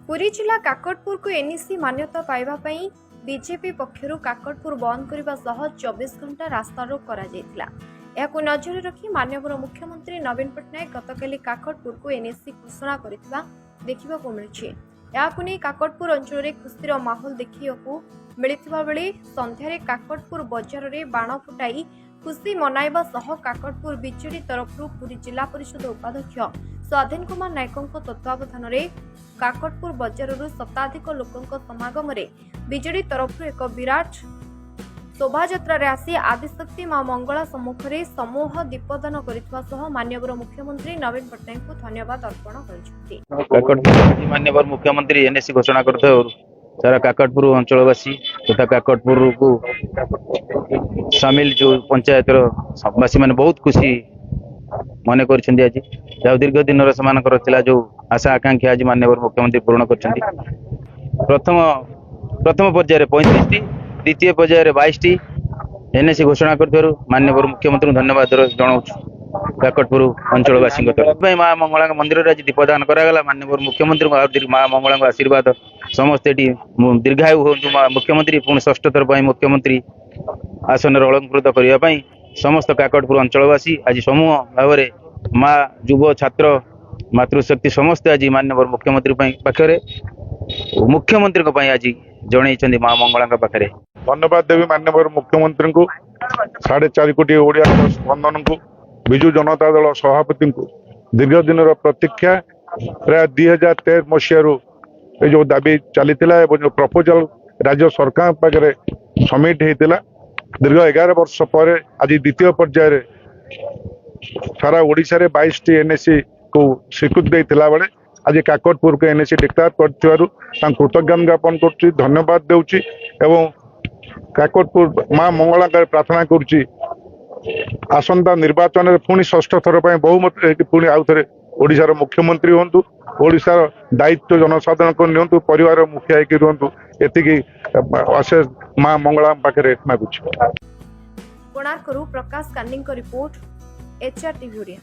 पुरी जिला काकटपुर को एनएसी मान्यता पाइबा पई बीजेपी पक्षरु काकटपुर बंद करने सह 24 घंटा रास्ता रोक करा जायतिला। एहाकु नजर रखी माननीय मुख्यमंत्री नवीन पट्टनायक गतकाली काकटपुर को एनएसी घोषणा करिथिबा देखिबाकु मिलुछि। एहाकु नै काकटपुर अंचल रे खुशीर माहौल देखिबाकु मिलिथिबा बेले संध्यारे काकटपुर बजार रे बाण फुटाई खुशी मनाइबा सह काकटपुर बीजेडी तरफरु पुरी जिला परिषद उपाध्यक्ष स्वाधीन कुमार नायकों तत्वावधान में काकटपुर बजार शताधिक लोकों समागम बीजेडी तरफ एक विराट शोभायात्रा आसी आदिशक्ति मां मंगला सम्मुखें समूह दीपदान कर माननीय मुख्यमंत्री नवीन पट्टनायक को धन्यवाद अर्पण कर माननीय मुख्यमंत्री एनएसी घोषणा करते सारा काकटपुर अंचलवासी तथा काकटपुर को सामिल जो पंचायत वासी मैंने बहुत खुशी मन कर दीर्घ दिन जो आशा आकांक्षा आज माननीय मुख्यमंत्री पूर्ण कर प्रथम पर्यायर 35 द्वितीय पर्यायर 22 एनएसी घोषणा कर माननीय मुख्यमंत्री धन्यवाद जनाऊँ काकटपुर अंचलवासी तरफ माँ मंगला मंदिर आज दीपदान करागला। माननीय मुख्यमंत्री माँ मंगला आशीर्वाद समस्ते दीर्घायु हूँ मुख्यमंत्री पुणी षष्ठ थर मुख्यमंत्री आसन अलंकृत करने समस्त काकटपुर अंचलवासी आज समूह भाव माँ युव छात्र मातृशक्ति समस्ते आज माननीय मुख्यमंत्री पाखे मुख्यमंत्री आज जन माँ मंगला पाखे धन्यवाद देवी माननीय मुख्यमंत्री को 4.5 कोटी ओडिया स्पंदन को विजु जनता दल सभापति को दीर्घ दिन प्रतीक्षा प्राय 2013 मसीह जो दाबी चली जो प्रपोजल राज्य सरकार पाखे सबमिट होता दीर्घ 11 वर्ष पर आज द्वितीय पर्यायर सारा ओडिशा रे 22 एनएसी को स्वीकृति देता बेले आज काकटपुर को एनएसी डिक्लेयर कर कृतज्ञता ज्ञापन कर धन्यवाद देउछि एवं काकटपुर माँ मंगला प्रार्थना करुच्ची आसंता निर्वाचन में पुणी षष्ठ थर बहुमत पुणी आउ थे ओडिशार मुख्यमंत्री हूँ ओडिशार दायित्व जनसाधारण को नियंतु परिवार मुखिया रुहतु एतिकी अशेष माँ मंगला पाखे मागुछि। कोणार्करू प्रकाश कान्नी रिपोर्ट एचआर टीवी।